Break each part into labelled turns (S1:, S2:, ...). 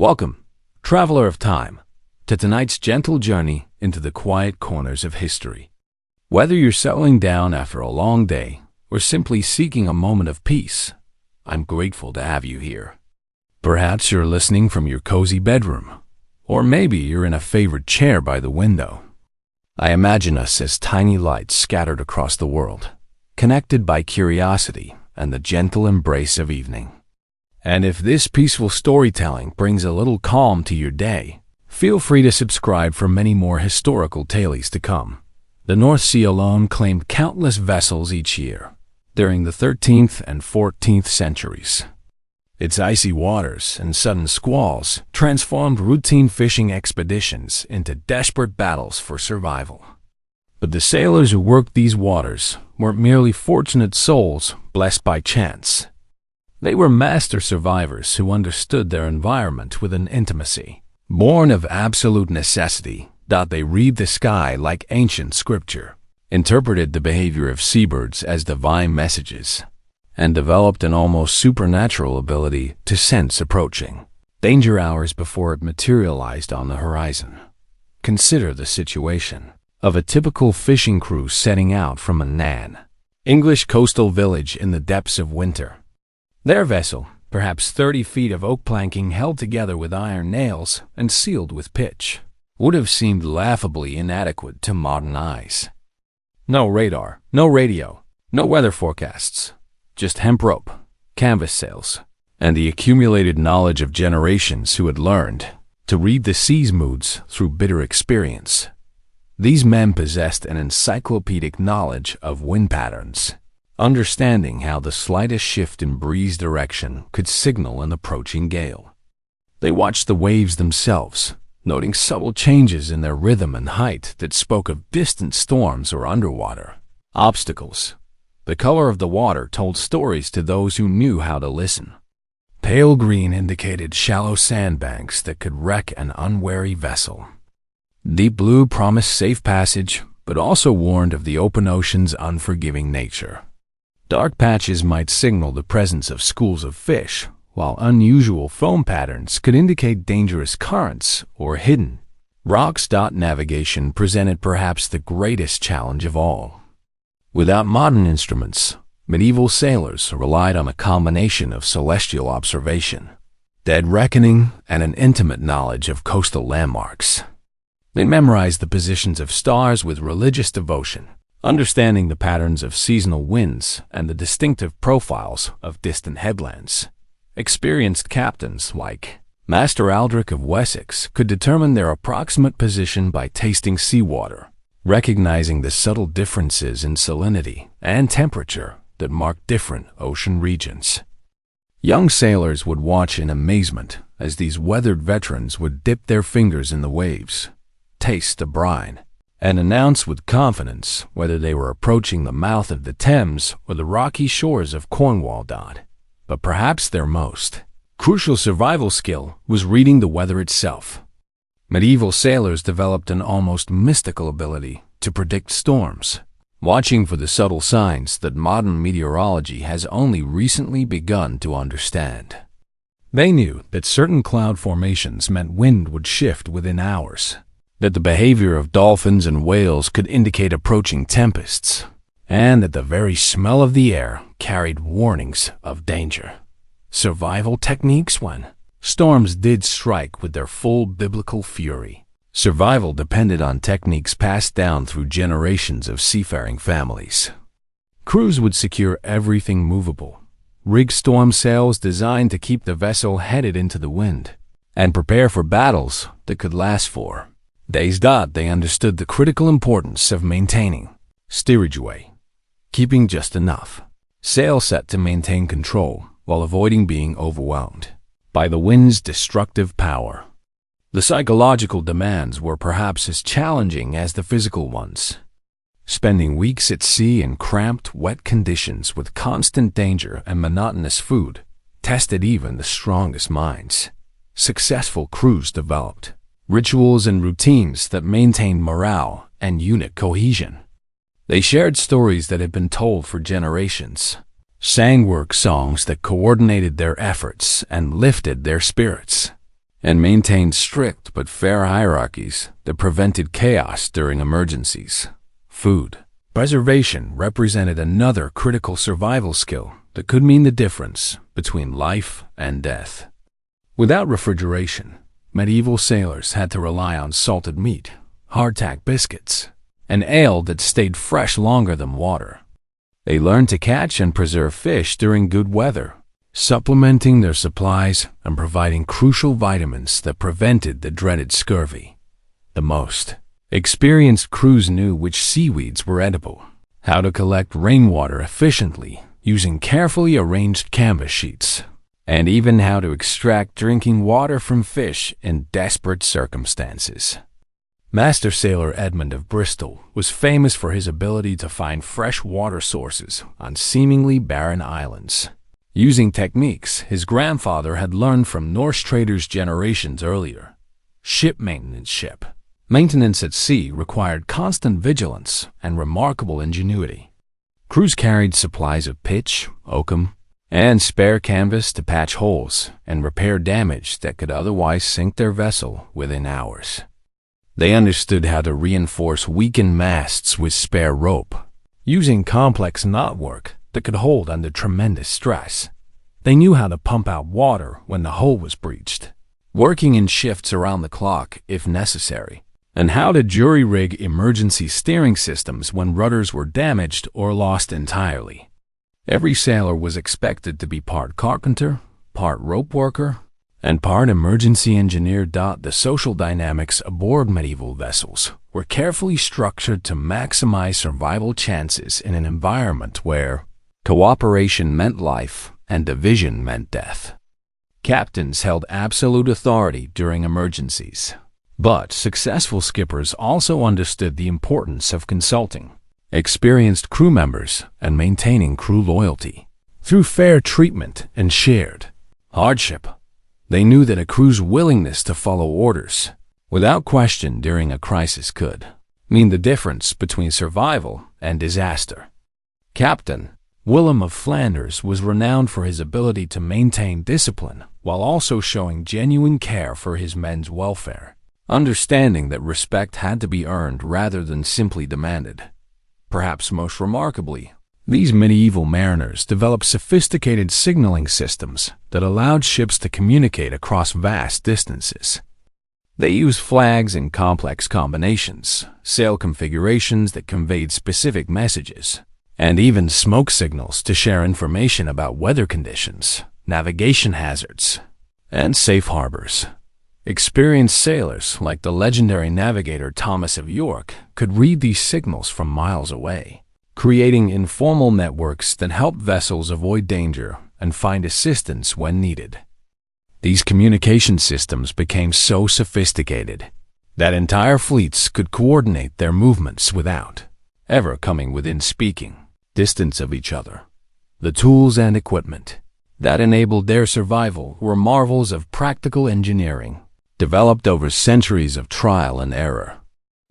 S1: Welcome, traveler of time, to tonight's gentle journey into the quiet corners of history. Whether you're settling down after a long day or simply seeking a moment of peace, I'm grateful to have you here. Perhaps you're listening from your cozy bedroom, or maybe you're in a favorite chair by the window. I imagine us as tiny lights scattered across the world, connected by curiosity and the gentle embrace of evening. And if this peaceful storytelling brings a little calm to your day, feel free to subscribe for many more historical tales to come. The North Sea alone claimed countless vessels each year during the 13th and 14th centuries. Its icy waters and sudden squalls transformed routine fishing expeditions into desperate battles for survival. But the sailors who worked these waters weren't merely fortunate souls blessed by chance. They were master survivors who understood their environment with an intimacy born of absolute necessity. They read the sky like ancient scripture, interpreted the behavior of seabirds as divine messages, and developed an almost supernatural ability to sense approaching danger hours before it materialized on the horizon. Consider the situation of a typical fishing crew setting out from a Nan, English coastal village in the depths of winter. Their vessel, perhaps 30 feet of oak planking held together with iron nails and sealed with pitch, would have seemed laughably inadequate to modern eyes. No radar, no radio, no weather forecasts, just hemp rope, canvas sails, and the accumulated knowledge of generations who had learned to read the sea's moods through bitter experience. These men possessed an encyclopedic knowledge of wind patterns, understanding how the slightest shift in breeze direction could signal an approaching gale. They watched the waves themselves, noting subtle changes in their rhythm and height that spoke of distant storms or underwater obstacles. The color of the water told stories to those who knew how to listen. Pale green indicated shallow sandbanks that could wreck an unwary vessel. Deep blue promised safe passage, but also warned of the open ocean's unforgiving nature. Dark patches might signal the presence of schools of fish, while unusual foam patterns could indicate dangerous currents or hidden rocks. Navigation presented perhaps the greatest challenge of all. Without modern instruments, medieval sailors relied on a combination of celestial observation, dead reckoning, and an intimate knowledge of coastal landmarks. They memorized the positions of stars with religious devotion, understanding the patterns of seasonal winds and the distinctive profiles of distant headlands. Experienced captains like Master Aldrich of Wessex could determine their approximate position by tasting seawater, recognizing the subtle differences in salinity and temperature that marked different ocean regions. Young sailors would watch in amazement as these weathered veterans would dip their fingers in the waves, taste the brine, and announce with confidence whether they were approaching the mouth of the Thames or the rocky shores of Cornwall. But perhaps their most crucial survival skill was reading the weather itself. Medieval sailors developed an almost mystical ability to predict storms, watching for the subtle signs that modern meteorology has only recently begun to understand. They knew that certain cloud formations meant wind would shift within hours, that the behavior of dolphins and whales could indicate approaching tempests, and that the very smell of the air carried warnings of danger. Survival techniques when storms did strike with their full biblical fury. Survival depended on techniques passed down through generations of seafaring families. Crews would secure everything movable, rig storm sails designed to keep the vessel headed into the wind, and prepare for battles that could last for days. They understood the critical importance of maintaining steerage way, keeping just enough sail set to maintain control while avoiding being overwhelmed by the wind's destructive power. The psychological demands were perhaps as challenging as the physical ones. Spending weeks at sea in cramped, wet conditions with constant danger and monotonous food tested even the strongest minds. Successful crews developed rituals and routines that maintained morale and unit cohesion. They shared stories that had been told for generations, sang work songs that coordinated their efforts and lifted their spirits. and maintained strict but fair hierarchies that prevented chaos during emergencies. Food preservation represented another critical survival skill that could mean the difference between life and death. Without refrigeration, medieval sailors had to rely on salted meat, hardtack biscuits, and ale that stayed fresh longer than water. They learned to catch and preserve fish during good weather, supplementing their supplies and providing crucial vitamins that prevented the dreaded scurvy. The most experienced crews knew which seaweeds were edible, how to collect rainwater efficiently using carefully arranged canvas sheets, and even how to extract drinking water from fish in desperate circumstances. Master Sailor Edmund of Bristol was famous for his ability to find fresh water sources on seemingly barren islands, using techniques his grandfather had learned from Norse traders generations earlier. Ship maintenance at sea required constant vigilance and remarkable ingenuity. Crews carried supplies of pitch, oakum, and spare canvas to patch holes and repair damage that could otherwise sink their vessel within hours. They understood how to reinforce weakened masts with spare rope, using complex knotwork that could hold under tremendous stress. They knew how to pump out water when the hull was breached, working in shifts around the clock if necessary, and how to jury-rig emergency steering systems when rudders were damaged or lost entirely. Every sailor was expected to be part carpenter, part rope worker, and part emergency engineer. The social dynamics aboard medieval vessels were carefully structured to maximize survival chances in an environment where cooperation meant life and division meant death. Captains held absolute authority during emergencies, but successful skippers also understood the importance of consulting experienced crew members and maintaining crew loyalty. Through fair treatment and shared hardship, they knew that a crew's willingness to follow orders without question during a crisis could mean the difference between survival and disaster. Captain Willem of Flanders was renowned for his ability to maintain discipline while also showing genuine care for his men's welfare, understanding that respect had to be earned rather than simply demanded. Perhaps most remarkably, these medieval mariners developed sophisticated signaling systems that allowed ships to communicate across vast distances. They used flags in complex combinations, sail configurations that conveyed specific messages, and even smoke signals to share information about weather conditions, navigation hazards, and safe harbors. Experienced sailors like the legendary navigator Thomas of York could read these signals from miles away, creating informal networks that helped vessels avoid danger and find assistance when needed. These communication systems became so sophisticated that entire fleets could coordinate their movements without ever coming within speaking distance of each other. The tools and equipment that enabled their survival were marvels of practical engineering, developed over centuries of trial and error.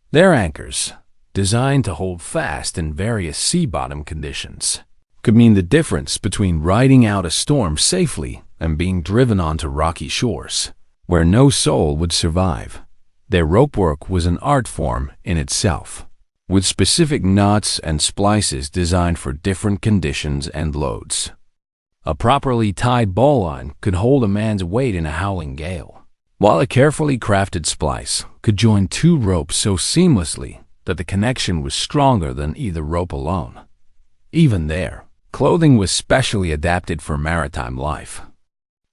S1: Their anchors, designed to hold fast in various sea-bottom conditions, could mean the difference between riding out a storm safely and being driven onto rocky shores, where no soul would survive. Their ropework was an art form in itself, with specific knots and splices designed for different conditions and loads. A properly tied bowline could hold a man's weight in a howling gale, while a carefully crafted splice could join two ropes so seamlessly that the connection was stronger than either rope alone. Even there, clothing was specially adapted for maritime life.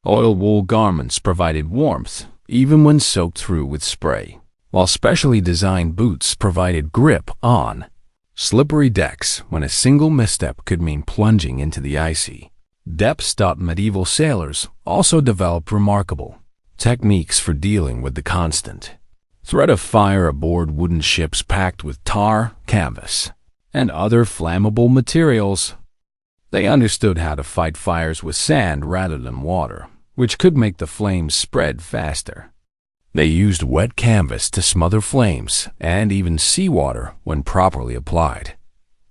S1: Oiled wool garments provided warmth even when soaked through with spray, while specially designed boots provided grip on slippery decks when a single misstep could mean plunging into the icy depths. Medieval sailors also developed remarkable techniques for dealing with the constant threat of fire aboard wooden ships packed with tar, canvas, and other flammable materials. They understood how to fight fires with sand rather than water, which could make the flames spread faster. They used wet canvas to smother flames and even seawater when properly applied.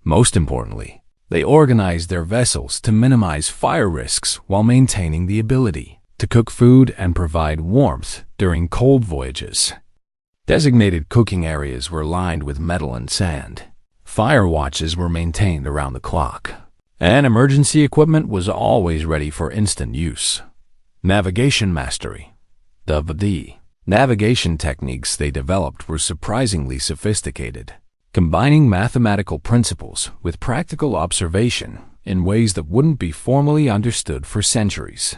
S1: Most importantly, they organized their vessels to minimize fire risks while maintaining the ability to cook food and provide warmth during cold voyages. Designated cooking areas were lined with metal and sand. Fire watches were maintained around the clock, and emergency equipment was always ready for instant use. Navigation mastery. The navigation techniques they developed were surprisingly sophisticated, combining mathematical principles with practical observation in ways that wouldn't be formally understood for centuries.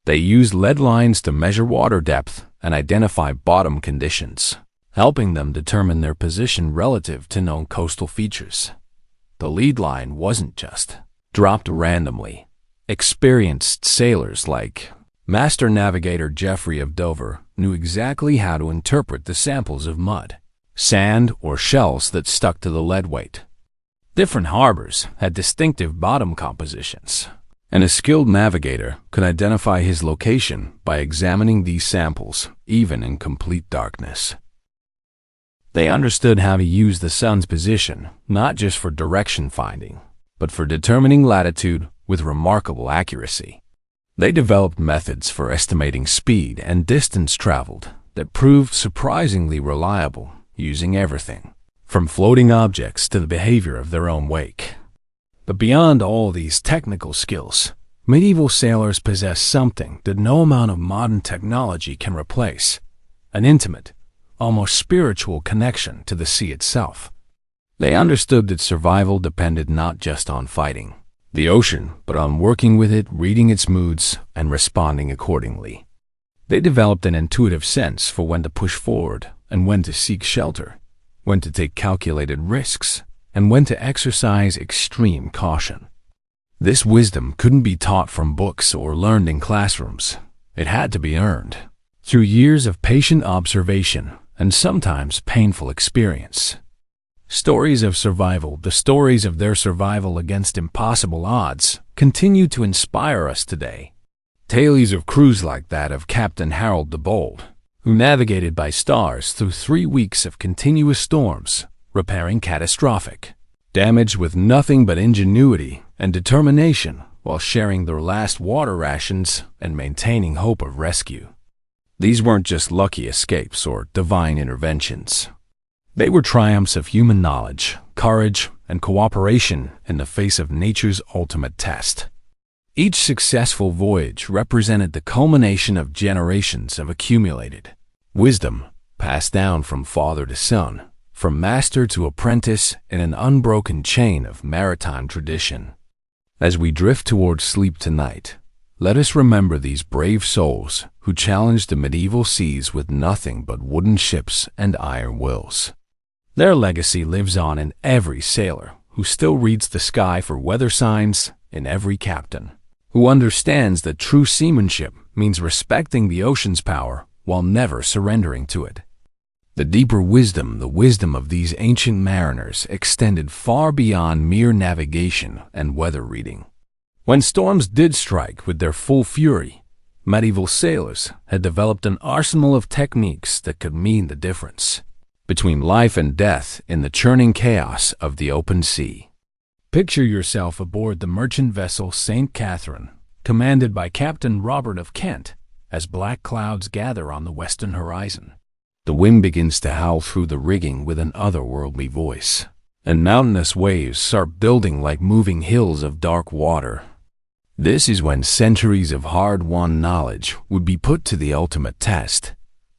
S1: They used lead lines to measure water depth and identify bottom conditions, helping them determine their position relative to known coastal features. The lead line wasn't just dropped randomly. Experienced sailors like Master Navigator Geoffrey of Dover knew exactly how to interpret the samples of mud, sand, or shells that stuck to the lead weight. Different harbors had distinctive bottom compositions, and a skilled navigator could identify his location by examining these samples, even in complete darkness. They understood how to use the sun's position, not just for direction finding, but for determining latitude with remarkable accuracy. They developed methods for estimating speed and distance traveled that proved surprisingly reliable, using everything from floating objects to the behavior of their own wake. But beyond all these technical skills, medieval sailors possessed something that no amount of modern technology can replace: an intimate, almost spiritual connection to the sea itself. They understood that survival depended not just on fighting the ocean, but on working with it, reading its moods, and responding accordingly. They developed an intuitive sense for when to push forward and when to seek shelter, when to take calculated risks, and when to exercise extreme caution. This wisdom couldn't be taught from books or learned in classrooms. It had to be earned through years of patient observation and sometimes painful experience. Stories of survival, the stories of their survival against impossible odds, continue to inspire us today. Tales of crews like that of Captain Harold the Bold, who navigated by stars through 3 weeks of continuous storms, repairing catastrophic damage with nothing but ingenuity and determination while sharing their last water rations and maintaining hope of rescue. These weren't just lucky escapes or divine interventions. They were triumphs of human knowledge, courage, and cooperation in the face of nature's ultimate test. Each successful voyage represented the culmination of generations of accumulated wisdom, passed down from father to son, from master to apprentice in an unbroken chain of maritime tradition. As we drift toward sleep tonight, let us remember these brave souls who challenged the medieval seas with nothing but wooden ships and iron wills. Their legacy lives on in every sailor who still reads the sky for weather signs, in every captain who understands that true seamanship means respecting the ocean's power while never surrendering to it. The deeper wisdom, the wisdom of these ancient mariners, extended far beyond mere navigation and weather reading. When storms did strike with their full fury, medieval sailors had developed an arsenal of techniques that could mean the difference between life and death in the churning chaos of the open sea. Picture yourself aboard the merchant vessel St. Catherine, commanded by Captain Robert of Kent, as black clouds gather on the western horizon. The wind begins to howl through the rigging with an otherworldly voice, and mountainous waves start building like moving hills of dark water. This is when centuries of hard-won knowledge would be put to the ultimate test.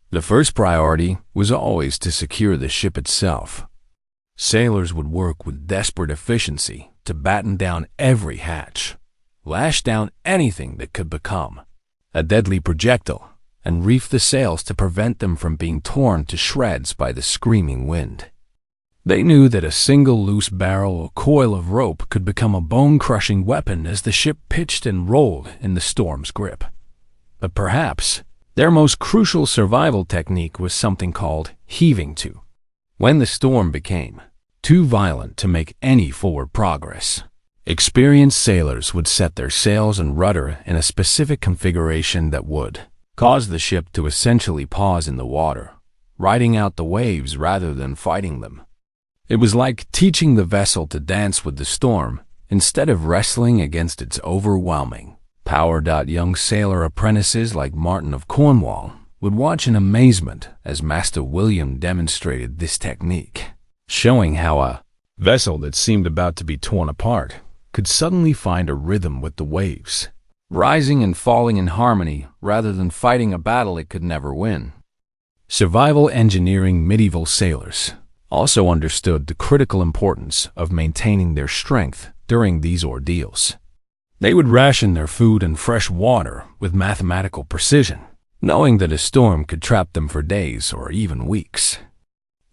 S1: The first priority was always to secure the ship itself. Sailors would work with desperate efficiency to batten down every hatch, lash down anything that could become a deadly projectile, and reef the sails to prevent them from being torn to shreds by the screaming wind. They knew that a single loose barrel or coil of rope could become a bone-crushing weapon as the ship pitched and rolled in the storm's grip. But perhaps their most crucial survival technique was something called heaving to. When the storm became too violent to make any forward progress, experienced sailors would set their sails and rudder in a specific configuration that would cause the ship to essentially pause in the water, riding out the waves rather than fighting them. It was like teaching the vessel to dance with the storm instead of wrestling against its overwhelming power. Young sailor apprentices like Martin of Cornwall would watch in amazement as Master William demonstrated this technique, showing how a vessel that seemed about to be torn apart could suddenly find a rhythm with the waves, rising and falling in harmony rather than fighting a battle it could never win. Survival engineering. Medieval sailors also understood the critical importance of maintaining their strength during these ordeals. They would ration their food and fresh water with mathematical precision, knowing that a storm could trap them for days or even weeks.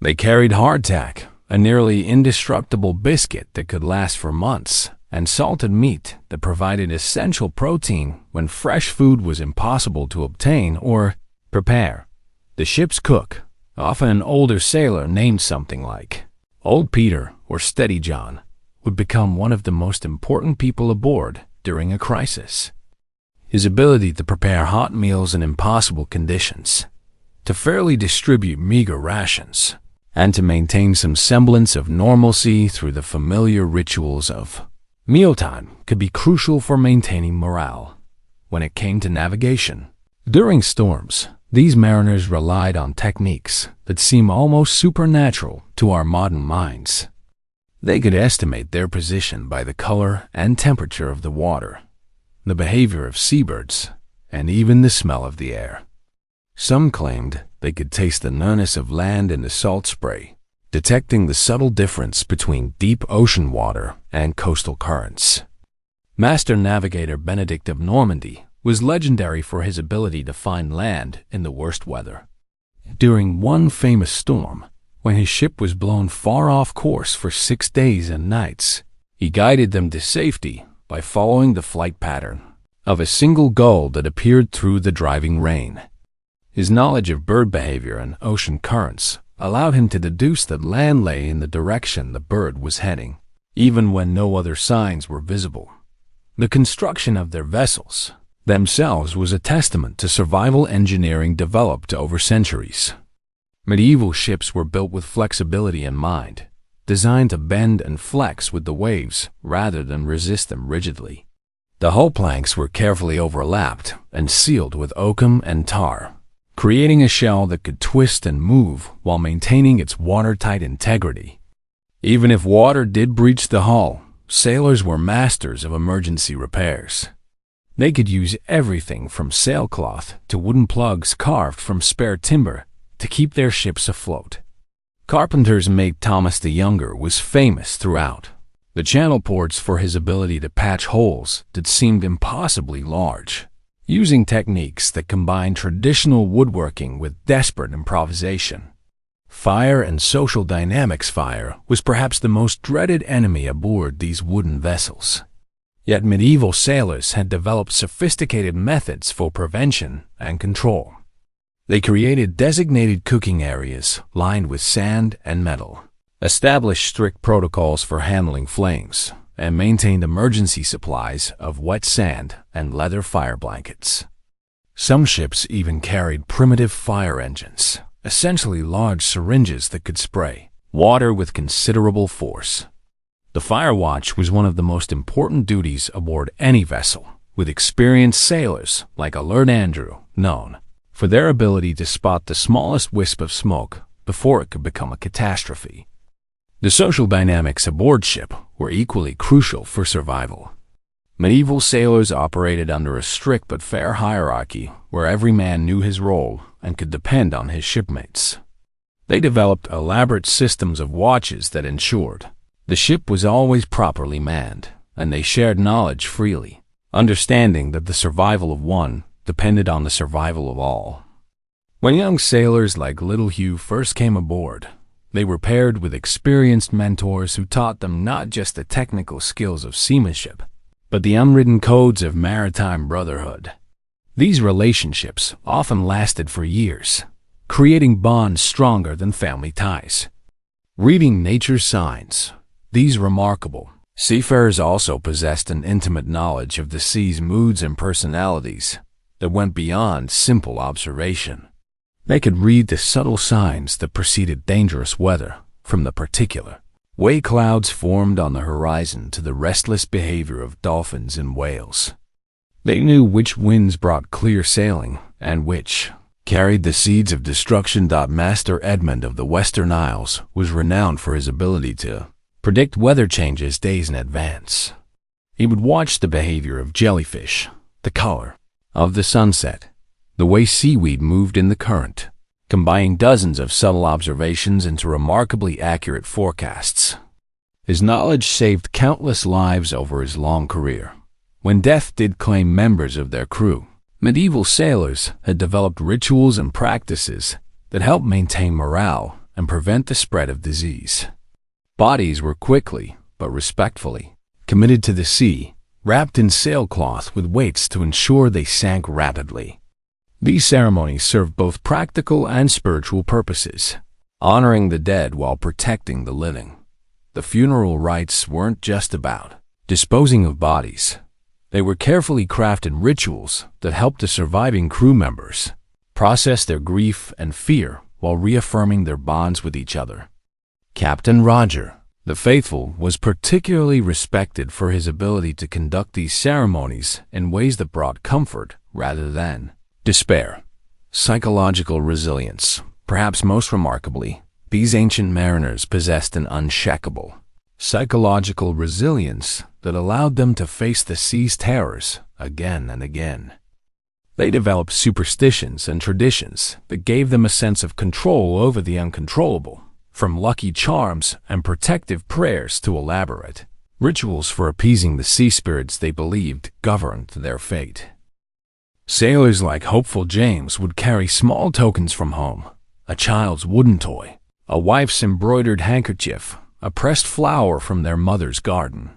S1: They carried hardtack, a nearly indestructible biscuit that could last for months, and salted meat that provided essential protein when fresh food was impossible to obtain or prepare. The ship's cook, often an older sailor named something like Old Peter or Steady John, would become one of the most important people aboard during a crisis. His ability to prepare hot meals in impossible conditions, to fairly distribute meager rations, and to maintain some semblance of normalcy through the familiar rituals of mealtime could be crucial for maintaining morale. When it came to navigation, during storms, these mariners relied on techniques that seem almost supernatural to our modern minds. They could estimate their position by the color and temperature of the water, the behavior of seabirds, and even the smell of the air. Some claimed they could taste the nearness of land in the salt spray, detecting the subtle difference between deep ocean water and coastal currents. Master Navigator Benedict of Normandy was legendary for his ability to find land in the worst weather. During one famous storm, when his ship was blown far off course for 6 days and nights, he guided them to safety by following the flight pattern of a single gull that appeared through the driving rain. His knowledge of bird behavior and ocean currents allowed him to deduce that land lay in the direction the bird was heading, even when no other signs were visible. The construction of their vessels themselves was a testament to survival engineering developed over centuries. Medieval ships were built with flexibility in mind, designed to bend and flex with the waves rather than resist them rigidly. The hull planks were carefully overlapped and sealed with oakum and tar, creating a shell that could twist and move while maintaining its watertight integrity. Even if water did breach the hull, sailors were masters of emergency repairs. They could use everything from sailcloth to wooden plugs carved from spare timber to keep their ships afloat. Carpenter's mate Thomas the Younger was famous throughout the Channel ports for his ability to patch holes that seemed impossibly large, using techniques that combined traditional woodworking with desperate improvisation. Fire and social dynamics. Fire was perhaps the most dreaded enemy aboard these wooden vessels. Yet medieval sailors had developed sophisticated methods for prevention and control. They created designated cooking areas lined with sand and metal, established strict protocols for handling flames, and maintained emergency supplies of wet sand and leather fire blankets. Some ships even carried primitive fire engines, essentially large syringes that could spray water with considerable force. The fire watch was one of the most important duties aboard any vessel, with experienced sailors like Alert Andrew known for their ability to spot the smallest wisp of smoke before it could become a catastrophe. The social dynamics aboard ship were equally crucial for survival. Medieval sailors operated under a strict but fair hierarchy where every man knew his role and could depend on his shipmates. They developed elaborate systems of watches that ensured the ship was always properly manned, and they shared knowledge freely, understanding that the survival of one depended on the survival of all. When young sailors like Little Hugh first came aboard, they were paired with experienced mentors who taught them not just the technical skills of seamanship, but the unwritten codes of maritime brotherhood. These relationships often lasted for years, creating bonds stronger than family ties. Reading nature's signs. These remarkable seafarers also possessed an intimate knowledge of the sea's moods and personalities that went beyond simple observation. They could read the subtle signs that preceded dangerous weather, from the particular way clouds formed on the horizon to the restless behavior of dolphins and whales. They knew which winds brought clear sailing and which carried the seeds of destruction. Master Edmund of the Western Isles was renowned for his ability to predict weather changes days in advance. He would watch the behavior of jellyfish, the color of the sunset, the way seaweed moved in the current, combining dozens of subtle observations into remarkably accurate forecasts. His knowledge saved countless lives over his long career. When death did claim members of their crew, medieval sailors had developed rituals and practices that helped maintain morale and prevent the spread of disease. Bodies were quickly, but respectfully, committed to the sea, wrapped in sailcloth with weights to ensure they sank rapidly. These ceremonies served both practical and spiritual purposes, honoring the dead while protecting the living. The funeral rites weren't just about disposing of bodies. They were carefully crafted rituals that helped the surviving crew members process their grief and fear while reaffirming their bonds with each other. Captain Roger, the faithful, was particularly respected for his ability to conduct these ceremonies in ways that brought comfort rather than despair. Psychological resilience. Perhaps most remarkably, these ancient mariners possessed an unshakable psychological resilience that allowed them to face the sea's terrors again and again. They developed superstitions and traditions that gave them a sense of control over the uncontrollable, from lucky charms and protective prayers to elaborate rituals for appeasing the sea spirits they believed governed their fate. Sailors like Hopeful James would carry small tokens from home: a child's wooden toy, a wife's embroidered handkerchief, a pressed flower from their mother's garden.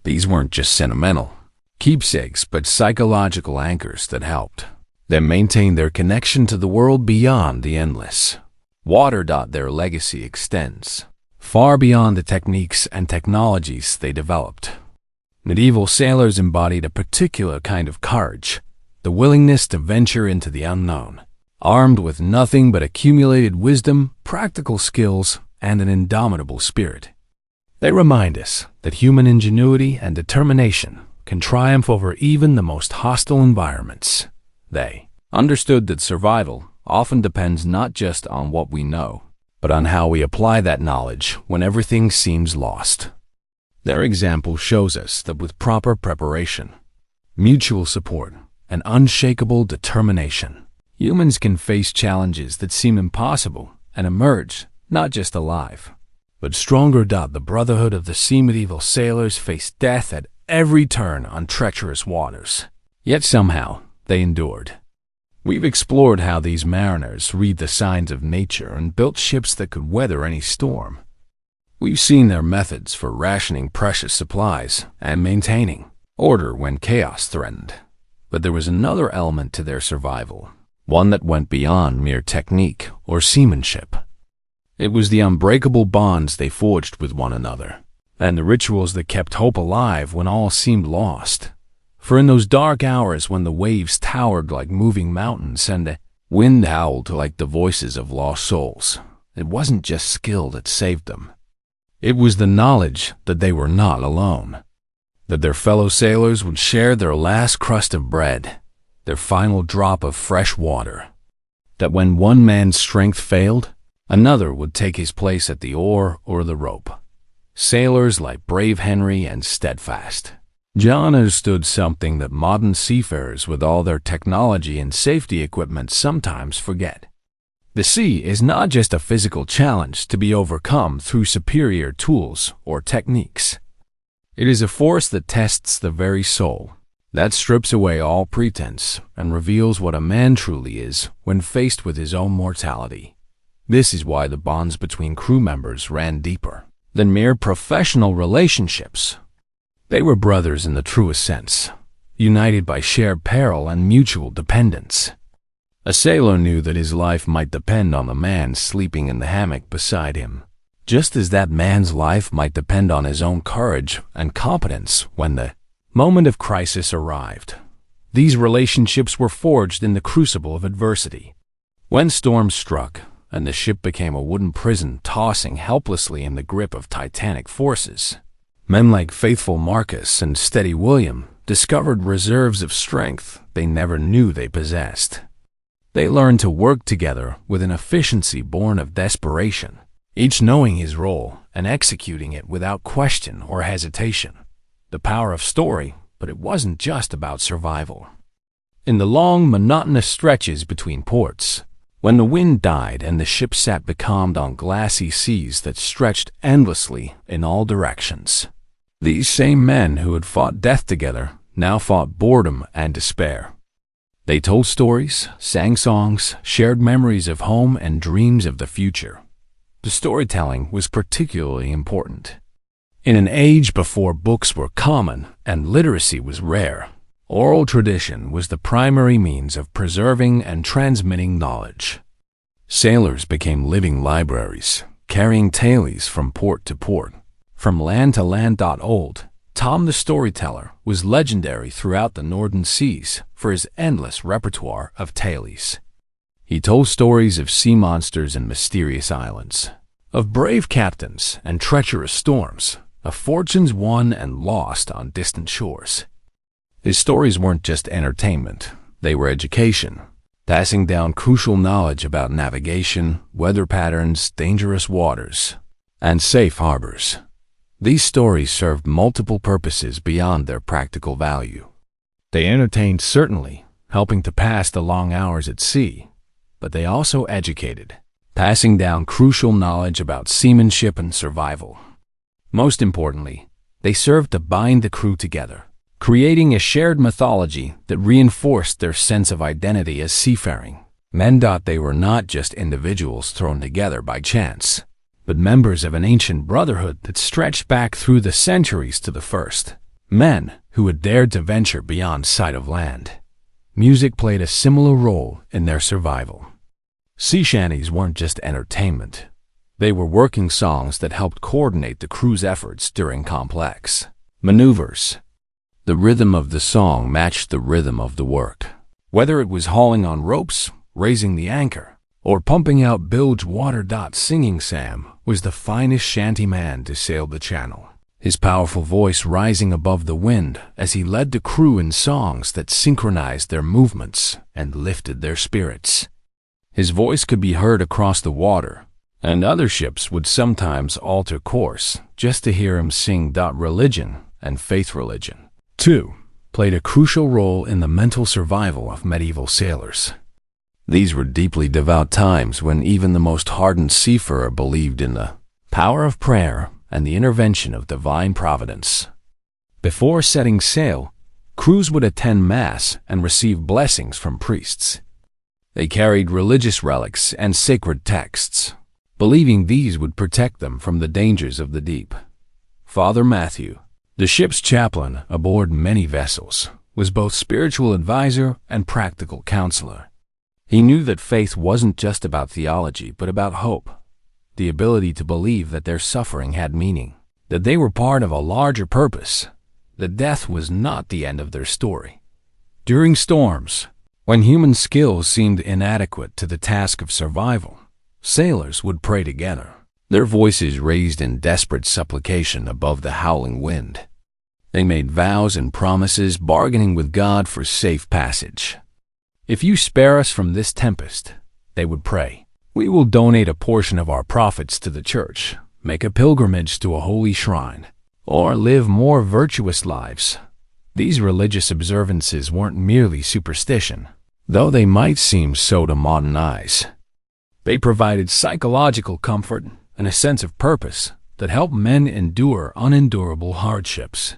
S1: These weren't just sentimental keepsakes, but psychological anchors that helped them maintain their connection to the world beyond the endless water. Their legacy extends far beyond the techniques and technologies they developed. Medieval sailors embodied a particular kind of courage, the willingness to venture into the unknown, armed with nothing but accumulated wisdom, practical skills, and an indomitable spirit. They remind us that human ingenuity and determination can triumph over even the most hostile environments. They understood that survival often depends not just on what we know, but on how we apply that knowledge when everything seems lost. Their example shows us that with proper preparation, mutual support, and unshakable determination, humans can face challenges that seem impossible and emerge not just alive, but stronger. The Brotherhood of the Sea medieval sailors faced death at every turn on treacherous waters, yet somehow they endured. We've explored how these mariners read the signs of nature and built ships that could weather any storm. We've seen their methods for rationing precious supplies and maintaining order when chaos threatened. But there was another element to their survival, one that went beyond mere technique or seamanship. It was the unbreakable bonds they forged with one another, and the rituals that kept hope alive when all seemed lost. For in those dark hours when the waves towered like moving mountains and the wind howled like the voices of lost souls, it wasn't just skill that saved them. It was the knowledge that they were not alone, that their fellow sailors would share their last crust of bread, their final drop of fresh water, that when one man's strength failed, another would take his place at the oar or the rope. Sailors like Brave Henry and Steadfast John understood something that modern seafarers with all their technology and safety equipment sometimes forget. The sea is not just a physical challenge to be overcome through superior tools or techniques. It is a force that tests the very soul, that strips away all pretense and reveals what a man truly is when faced with his own mortality. This is why the bonds between crew members ran deeper than mere professional relationships. They were brothers in the truest sense, united by shared peril and mutual dependence. A sailor knew that his life might depend on the man sleeping in the hammock beside him, just as that man's life might depend on his own courage and competence when the moment of crisis arrived. These relationships were forged in the crucible of adversity. When storms struck and the ship became a wooden prison tossing helplessly in the grip of titanic forces, men like faithful Marcus and steady William discovered reserves of strength they never knew they possessed. They learned to work together with an efficiency born of desperation, each knowing his role and executing it without question or hesitation. The power of story, but it wasn't just about survival. In the long, monotonous stretches between ports, when the wind died and the ship sat becalmed on glassy seas that stretched endlessly in all directions, these same men who had fought death together now fought boredom and despair. They told stories, sang songs, shared memories of home and dreams of the future. The storytelling was particularly important. In an age before books were common and literacy was rare, oral tradition was the primary means of preserving and transmitting knowledge. Sailors became living libraries, carrying tales from port to port, from land to land. Old Tom the Storyteller was legendary throughout the northern seas for his endless repertoire of tales. He told stories of sea monsters and mysterious islands, of brave captains and treacherous storms, of fortunes won and lost on distant shores. His stories weren't just entertainment, they were education, passing down crucial knowledge about navigation, weather patterns, dangerous waters, and safe harbors. These stories served multiple purposes beyond their practical value. They entertained, certainly, helping to pass the long hours at sea, but they also educated, passing down crucial knowledge about seamanship and survival. Most importantly, they served to bind the crew together, creating a shared mythology that reinforced their sense of identity as seafaring men. They were not just individuals thrown together by chance, but members of an ancient brotherhood that stretched back through the centuries to the first men who had dared to venture beyond sight of land. Music played a similar role in their survival. Sea shanties weren't just entertainment. They were working songs that helped coordinate the crew's efforts during complex maneuvers. The rhythm of the song matched the rhythm of the work. Whether it was hauling on ropes, raising the anchor, or pumping out bilge water. Singing Sam was the finest shantyman to sail the channel, his powerful voice rising above the wind as he led the crew in songs that synchronized their movements and lifted their spirits. His voice could be heard across the water, and other ships would sometimes alter course just to hear him sing. Religion and faith religion, too, played a crucial role in the mental survival of medieval sailors. These were deeply devout times when even the most hardened seafarer believed in the power of prayer and the intervention of divine providence. Before setting sail, crews would attend Mass and receive blessings from priests. They carried religious relics and sacred texts, believing these would protect them from the dangers of the deep. Father Matthew, the ship's chaplain aboard many vessels, was both spiritual advisor and practical counselor. He knew that faith wasn't just about theology, but about hope, the ability to believe that their suffering had meaning, that they were part of a larger purpose, that death was not the end of their story. During storms, when human skills seemed inadequate to the task of survival, sailors would pray together, their voices raised in desperate supplication above the howling wind. They made vows and promises, bargaining with God for safe passage. "If you spare us from this tempest," they would pray, "we will donate a portion of our profits to the church, make a pilgrimage to a holy shrine, or live more virtuous lives." These religious observances weren't merely superstition, though they might seem so to modern eyes. They provided psychological comfort and a sense of purpose that helped men endure unendurable hardships.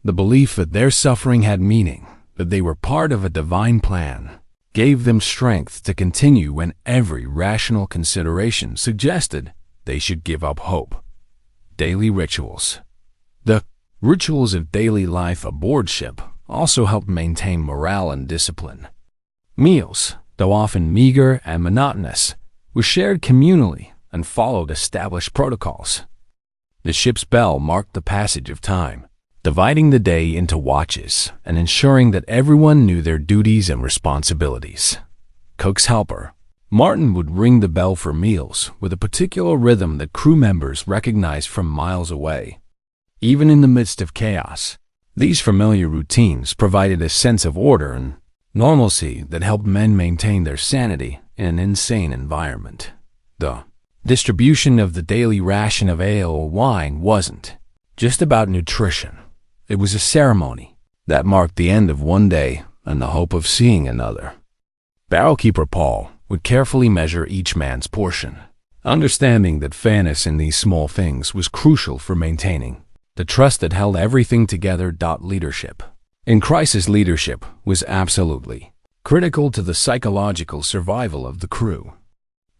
S1: The belief that their suffering had meaning, that they were part of a divine plan, gave them strength to continue when every rational consideration suggested they should give up hope. Daily rituals. The rituals of daily life aboard ship also helped maintain morale and discipline. Meals, though often meager and monotonous, were shared communally and followed established protocols. The ship's bell marked the passage of time, dividing the day into watches and ensuring that everyone knew their duties and responsibilities. Cook's helper, Martin, would ring the bell for meals with a particular rhythm that crew members recognized from miles away. Even in the midst of chaos, these familiar routines provided a sense of order and Normalcy that helped men maintain their sanity in an insane environment. The distribution of the daily ration of ale or wine wasn't just about nutrition. It was a ceremony that marked the end of one day and the hope of seeing another. Barrelkeeper Paul would carefully measure each man's portion, understanding that fairness in these small things was crucial for maintaining the trust that held everything together. Leadership in crisis leadership was absolutely critical to the psychological survival of the crew.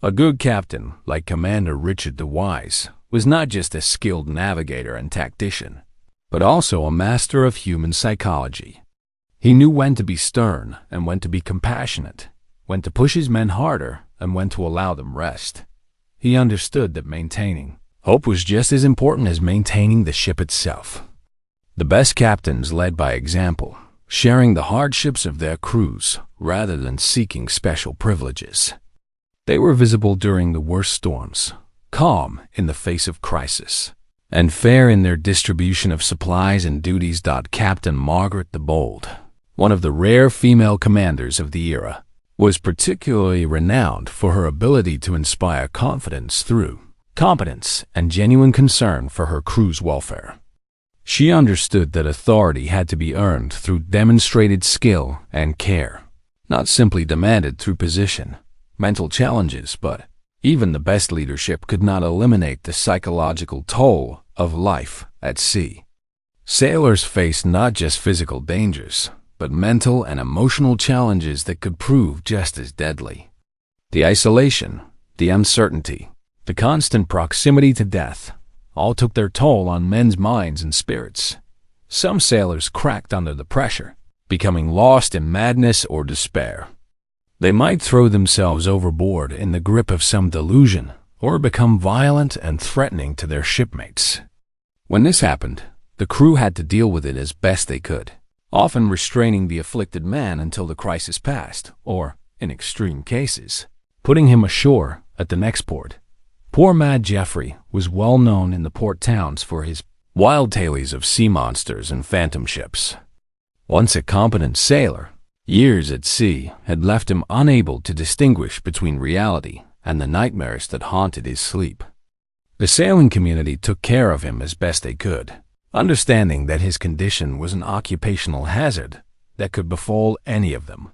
S1: A good captain, like Commander Richard the Wise, was not just a skilled navigator and tactician, but also a master of human psychology. He knew when to be stern and when to be compassionate, when to push his men harder and when to allow them rest. He understood that maintaining hope was just as important as maintaining the ship itself. The best captains led by example, sharing the hardships of their crews rather than seeking special privileges. They were visible during the worst storms, calm in the face of crisis, and fair in their distribution of supplies and duties. Captain Margaret the Bold, one of the rare female commanders of the era, was particularly renowned for her ability to inspire confidence through competence and genuine concern for her crew's welfare. She understood that authority had to be earned through demonstrated skill and care, not simply demanded through position, mental challenges, but even the best leadership could not eliminate the psychological toll of life at sea. Sailors faced not just physical dangers, but mental and emotional challenges that could prove just as deadly. The isolation, the uncertainty, the constant proximity to death, all took their toll on men's minds and spirits. Some sailors cracked under the pressure, becoming lost in madness or despair. They might throw themselves overboard in the grip of some delusion, or become violent and threatening to their shipmates. When this happened, the crew had to deal with it as best they could, often restraining the afflicted man until the crisis passed, or, in extreme cases, putting him ashore at the next port. Poor Mad Geoffrey was well known in the port towns for his wild tales of sea monsters and phantom ships. Once a competent sailor, years at sea had left him unable to distinguish between reality and the nightmares that haunted his sleep. The sailing community took care of him as best they could, understanding that his condition was an occupational hazard that could befall any of them.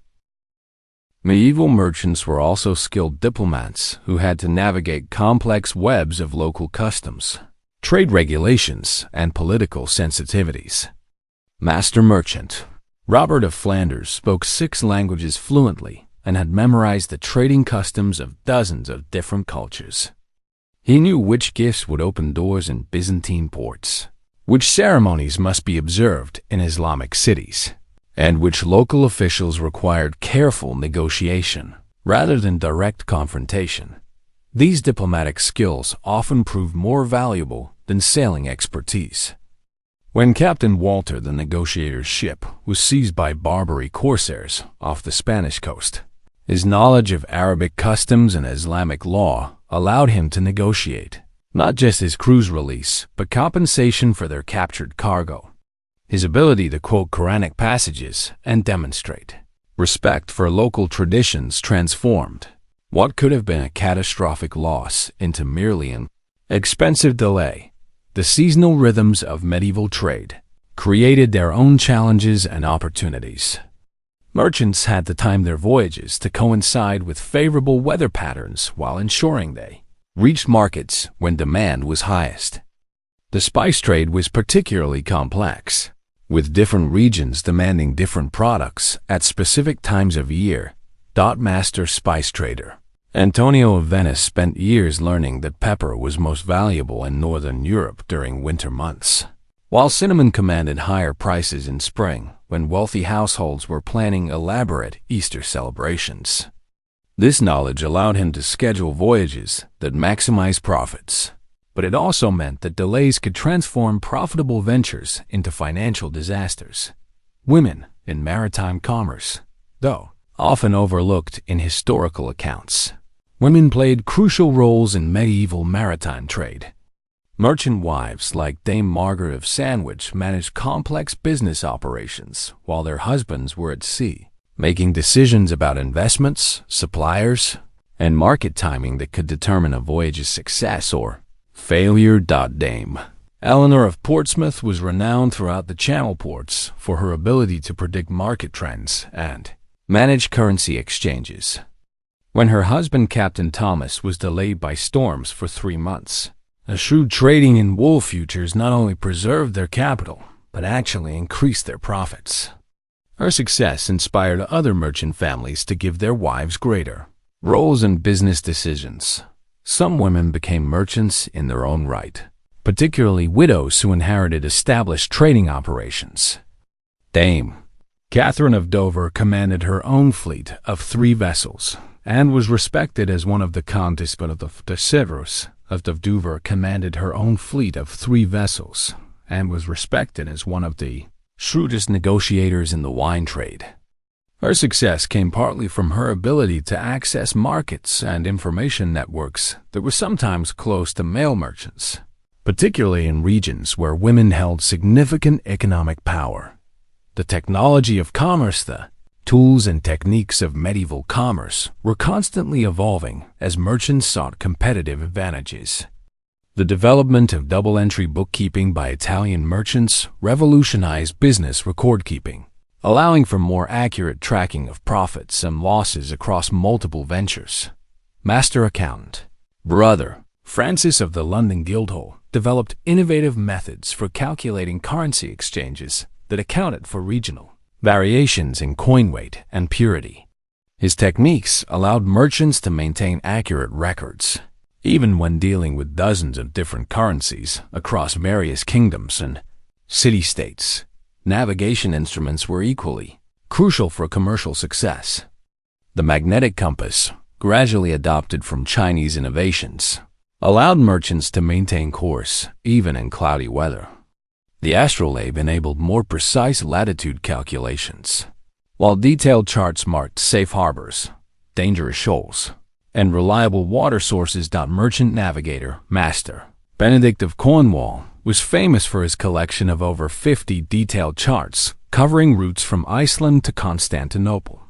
S1: Medieval merchants were also skilled diplomats who had to navigate complex webs of local customs, trade regulations, and political sensitivities. Master Merchant Robert of Flanders spoke 6 languages fluently and had memorized the trading customs of dozens of different cultures. He knew which gifts would open doors in Byzantine ports, which ceremonies must be observed in Islamic cities, and which local officials required careful negotiation rather than direct confrontation. These diplomatic skills often proved more valuable than sailing expertise. When Captain Walter the Negotiator's ship was seized by Barbary corsairs off the Spanish coast, his knowledge of Arabic customs and Islamic law allowed him to negotiate not just his crew's release, but compensation for their captured cargo. His ability to quote Quranic passages and demonstrate respect for local traditions transformed what could have been a catastrophic loss into merely an expensive delay. The seasonal rhythms of medieval trade created their own challenges and opportunities. Merchants had to time their voyages to coincide with favorable weather patterns while ensuring they reached markets when demand was highest. The spice trade was particularly complex, with different regions demanding different products at specific times of year. Master spice trader Antonio of Venice spent years learning that pepper was most valuable in northern Europe during winter months, while cinnamon commanded higher prices in spring when wealthy households were planning elaborate Easter celebrations. This knowledge allowed him to schedule voyages that maximized profits, but it also meant that delays could transform profitable ventures into financial disasters. Women in maritime commerce, though often overlooked in historical accounts, women played crucial roles in medieval maritime trade. Merchant wives like Dame Margaret of Sandwich managed complex business operations while their husbands were at sea, making decisions about investments, suppliers, and market timing that could determine a voyage's success or failure. Dame Eleanor of Portsmouth was renowned throughout the Channel ports for her ability to predict market trends and manage currency exchanges. When her husband, Captain Thomas, was delayed by storms for 3 months, a shrewd trading in wool futures not only preserved their capital, but actually increased their profits. Her success inspired other merchant families to give their wives greater roles in business decisions. Some women became merchants in their own right, particularly widows who inherited established trading operations. Dame Catherine of Dover commanded her own fleet of 3 vessels and was respected as one of the Countess de Severus of Dover commanded her own fleet of 3 vessels and was respected as one of the shrewdest negotiators in the wine trade. Her success came partly from her ability to access markets and information networks that were sometimes close to male merchants, particularly in regions where women held significant economic power. The technology of commerce, the tools and techniques of medieval commerce, were constantly evolving as merchants sought competitive advantages. The development of double-entry bookkeeping by Italian merchants revolutionized business record-keeping, allowing for more accurate tracking of profits and losses across multiple ventures. Master accountant Brother Francis of the London Guildhall developed innovative methods for calculating currency exchanges that accounted for regional variations in coin weight and purity. His techniques allowed merchants to maintain accurate records, even when dealing with dozens of different currencies across various kingdoms and city-states. Navigation instruments were equally crucial for commercial success. The magnetic compass, gradually adopted from Chinese innovations, allowed merchants to maintain course even in cloudy weather. The astrolabe enabled more precise latitude calculations, while detailed charts marked safe harbors, dangerous shoals, and reliable water sources. Merchant navigator Master Benedict of Cornwall was famous for his collection of over 50 detailed charts covering routes from Iceland to Constantinople.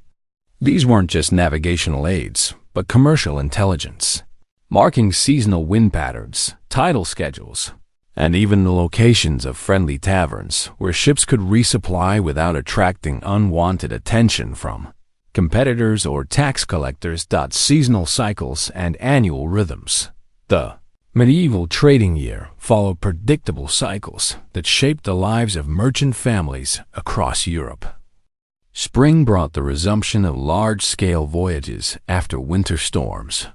S1: These weren't just navigational aids, but commercial intelligence, marking seasonal wind patterns, tidal schedules, and even the locations of friendly taverns where ships could resupply without attracting unwanted attention from competitors or tax collectors. Seasonal cycles and annual rhythms. The medieval trading year followed predictable cycles that shaped the lives of merchant families across Europe. Spring brought the resumption of large-scale voyages after winter storms,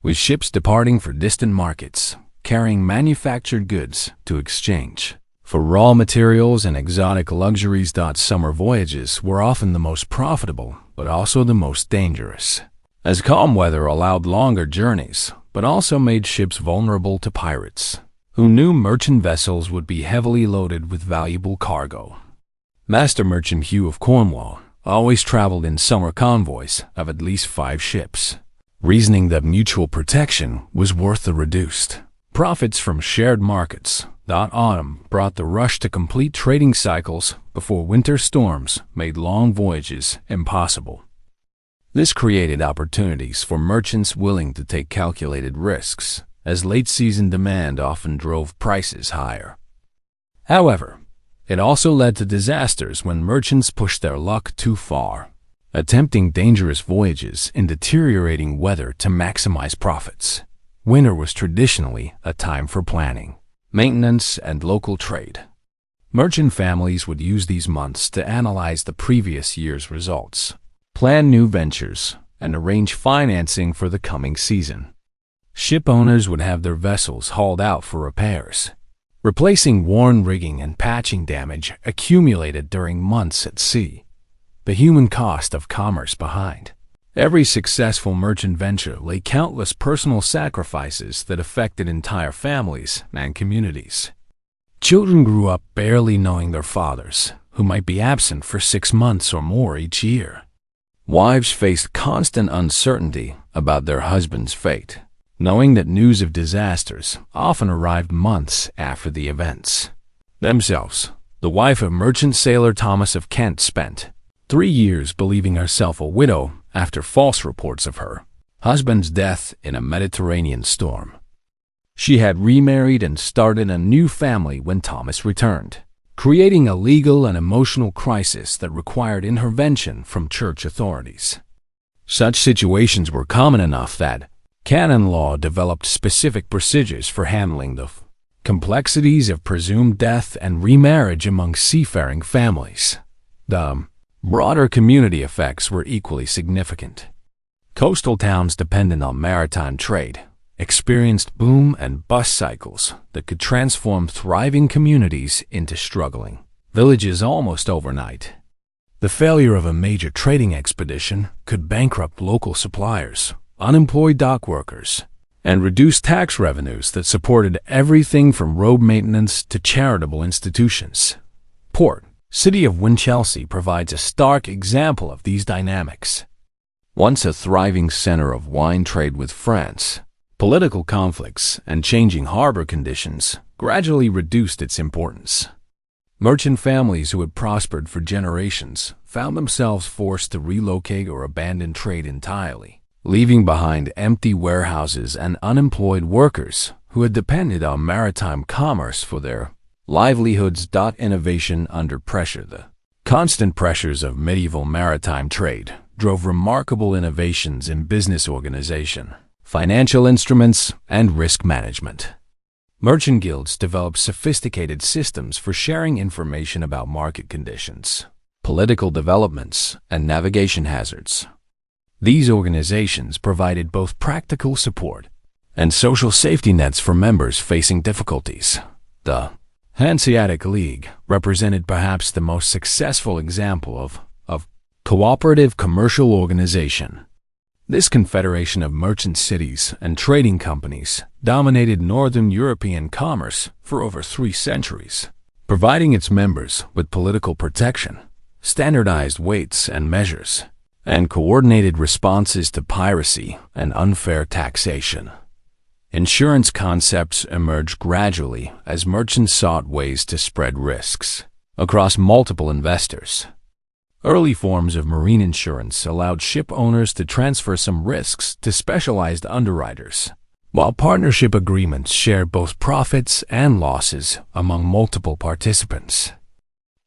S1: with ships departing for distant markets, carrying manufactured goods to exchange for raw materials and exotic luxuries. Summer voyages were often the most profitable, but also the most dangerous, as calm weather allowed longer journeys, but also made ships vulnerable to pirates, who knew merchant vessels would be heavily loaded with valuable cargo. Master Merchant Hugh of Cornwall always traveled in summer convoys of at least 5 ships, reasoning that mutual protection was worth the reduced profits from shared markets. Autumn brought the rush to complete trading cycles before winter storms made long voyages impossible. This created opportunities for merchants willing to take calculated risks, as late-season demand often drove prices higher. However, it also led to disasters when merchants pushed their luck too far, attempting dangerous voyages in deteriorating weather to maximize profits. Winter was traditionally a time for planning, maintenance, and local trade. Merchant families would use these months to analyze the previous year's results, plan new ventures, and arrange financing for the coming season. Ship owners would have their vessels hauled out for repairs, replacing worn rigging and patching damage accumulated during months at sea. The human cost of commerce behind every successful merchant venture lay countless personal sacrifices that affected entire families and communities. Children grew up barely knowing their fathers, who might be absent for 6 months or more each year. Wives faced constant uncertainty about their husband's fate, knowing that news of disasters often arrived months after the events themselves. The wife of merchant sailor Thomas of Kent spent 3 years believing herself a widow after false reports of her husband's death in a Mediterranean storm. She had remarried and started a new family when Thomas returned, creating a legal and emotional crisis that required intervention from church authorities. Such situations were common enough that canon law developed specific procedures for handling the complexities of presumed death and remarriage among seafaring families. The broader community effects were equally significant. Coastal towns dependent on maritime trade experienced boom and bust cycles that could transform thriving communities into struggling villages almost overnight. The failure of a major trading expedition could bankrupt local suppliers, unemployed dock workers, and reduce tax revenues that supported everything from road maintenance to charitable institutions. Port City of Winchelsea provides a stark example of these dynamics. Once a thriving center of wine trade with France, political conflicts and changing harbor conditions gradually reduced its importance. Merchant families who had prospered for generations found themselves forced to relocate or abandon trade entirely, leaving behind empty warehouses and unemployed workers who had depended on maritime commerce for their livelihoods. Innovation under pressure. The constant pressures of medieval maritime trade drove remarkable innovations in business organization, financial instruments, and risk management. Merchant guilds developed sophisticated systems for sharing information about market conditions, political developments, and navigation hazards. These organizations provided both practical support and social safety nets for members facing difficulties. The Hanseatic League represented perhaps the most successful example of cooperative commercial organization. This confederation of merchant cities and trading companies dominated Northern European commerce for over 3 centuries, providing its members with political protection, standardized weights and measures, and coordinated responses to piracy and unfair taxation. Insurance concepts emerged gradually as merchants sought ways to spread risks across multiple investors. Early forms of marine insurance allowed ship owners to transfer some risks to specialized underwriters, while partnership agreements shared both profits and losses among multiple participants.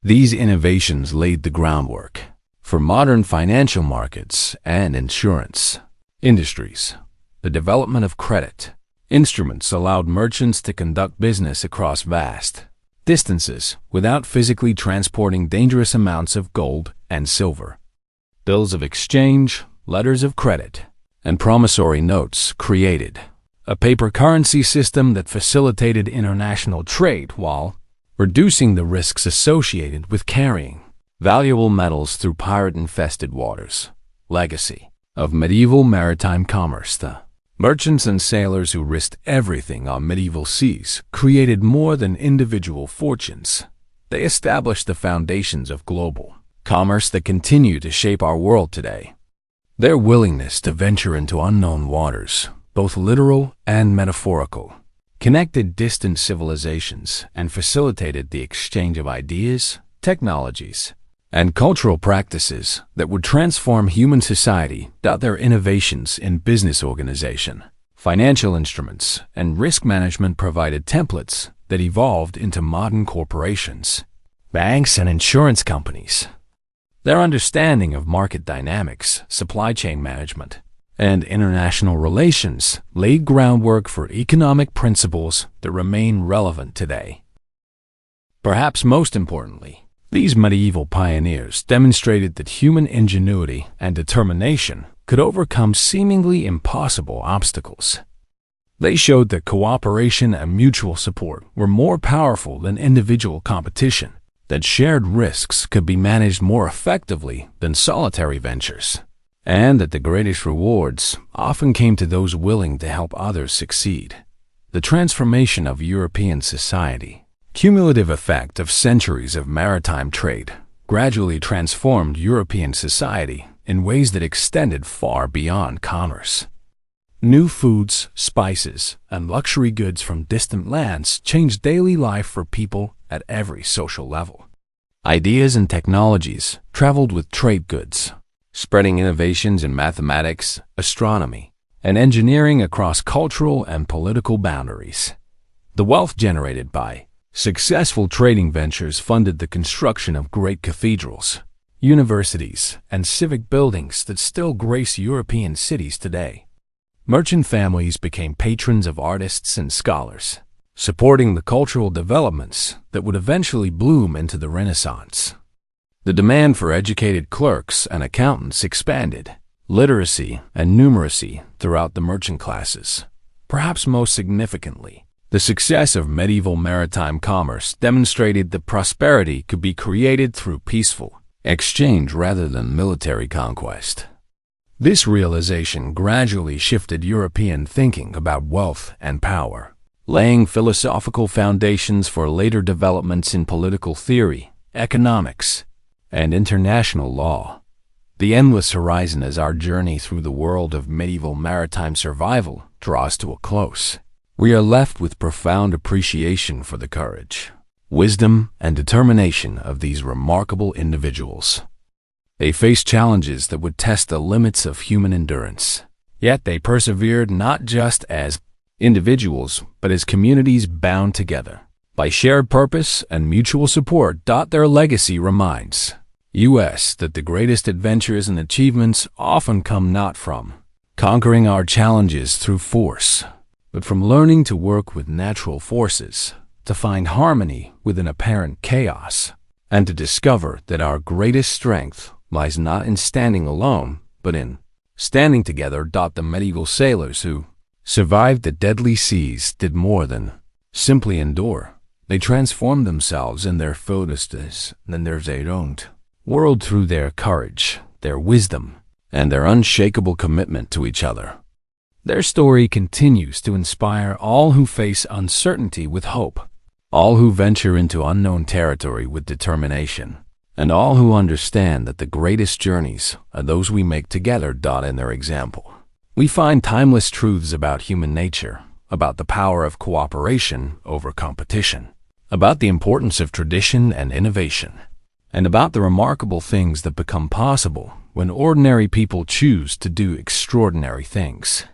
S1: These innovations laid the groundwork for modern financial markets and insurance industries. The development of credit instruments allowed merchants to conduct business across vast distances without physically transporting dangerous amounts of gold and silver. Bills of exchange, letters of credit, and promissory notes created a paper currency system that facilitated international trade while reducing the risks associated with carrying valuable metals through pirate-infested waters. Legacy of medieval maritime commerce. The merchants and sailors who risked everything on medieval seas created more than individual fortunes. They established the foundations of global commerce that continue to shape our world today. Their willingness to venture into unknown waters, both literal and metaphorical, connected distant civilizations and facilitated the exchange of ideas, technologies, and cultural practices that would transform human society. Their innovations in business organization, financial instruments, and risk management provided templates that evolved into modern corporations, banks, and insurance companies. Their understanding of market dynamics, supply chain management, and international relations laid groundwork for economic principles that remain relevant today. Perhaps most importantly, these medieval pioneers demonstrated that human ingenuity and determination could overcome seemingly impossible obstacles. They showed that cooperation and mutual support were more powerful than individual competition, that shared risks could be managed more effectively than solitary ventures, and that the greatest rewards often came to those willing to help others succeed. The transformation of European society, cumulative effect of centuries of maritime trade, gradually transformed European society in ways that extended far beyond commerce. New foods, spices, and luxury goods from distant lands changed daily life for people at every social level. Ideas and technologies traveled with trade goods, spreading innovations in mathematics, astronomy, and engineering across cultural and political boundaries. The wealth generated by successful trading ventures funded the construction of great cathedrals, universities, and civic buildings that still grace European cities today. Merchant families became patrons of artists and scholars, supporting the cultural developments that would eventually bloom into the Renaissance. The demand for educated clerks and accountants expanded, literacy and numeracy throughout the merchant classes. Perhaps most significantly, the success of medieval maritime commerce demonstrated that prosperity could be created through peaceful exchange rather than military conquest. This realization gradually shifted European thinking about wealth and power, laying philosophical foundations for later developments in political theory, economics, and international law. The endless horizon as our journey through the world of medieval maritime survival draws to a close. We are left with profound appreciation for the courage, wisdom, and determination of these remarkable individuals. They faced challenges that would test the limits of human endurance, yet they persevered not just as individuals, but as communities bound together by shared purpose and mutual support. Their legacy reminds us that the greatest adventures and achievements often come not from conquering our challenges through force, but from learning to work with natural forces, to find harmony within apparent chaos, and to discover that our greatest strength lies not in standing alone, but in standing together. The medieval sailors who survived the deadly seas did more than simply endure. They transformed themselves and their foedestes and their owned world through their courage, their wisdom, and their unshakable commitment to each other. Their story continues to inspire all who face uncertainty with hope, all who venture into unknown territory with determination, and all who understand that the greatest journeys are those we make together. In their example, we find timeless truths about human nature, about the power of cooperation over competition, about the importance of tradition and innovation, and about the remarkable things that become possible when ordinary people choose to do extraordinary things.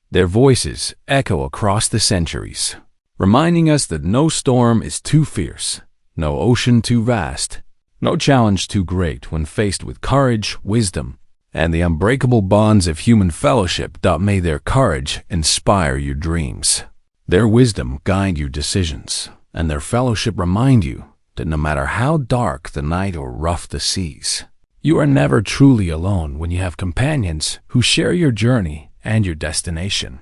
S1: Their voices echo across the centuries, reminding us that no storm is too fierce, no ocean too vast, no challenge too great when faced with courage, wisdom, and the unbreakable bonds of human fellowship. May their courage inspire your dreams, their wisdom guide your decisions, and their fellowship remind you that no matter how dark the night or rough the seas, you are never truly alone when you have companions who share your journey and your destination.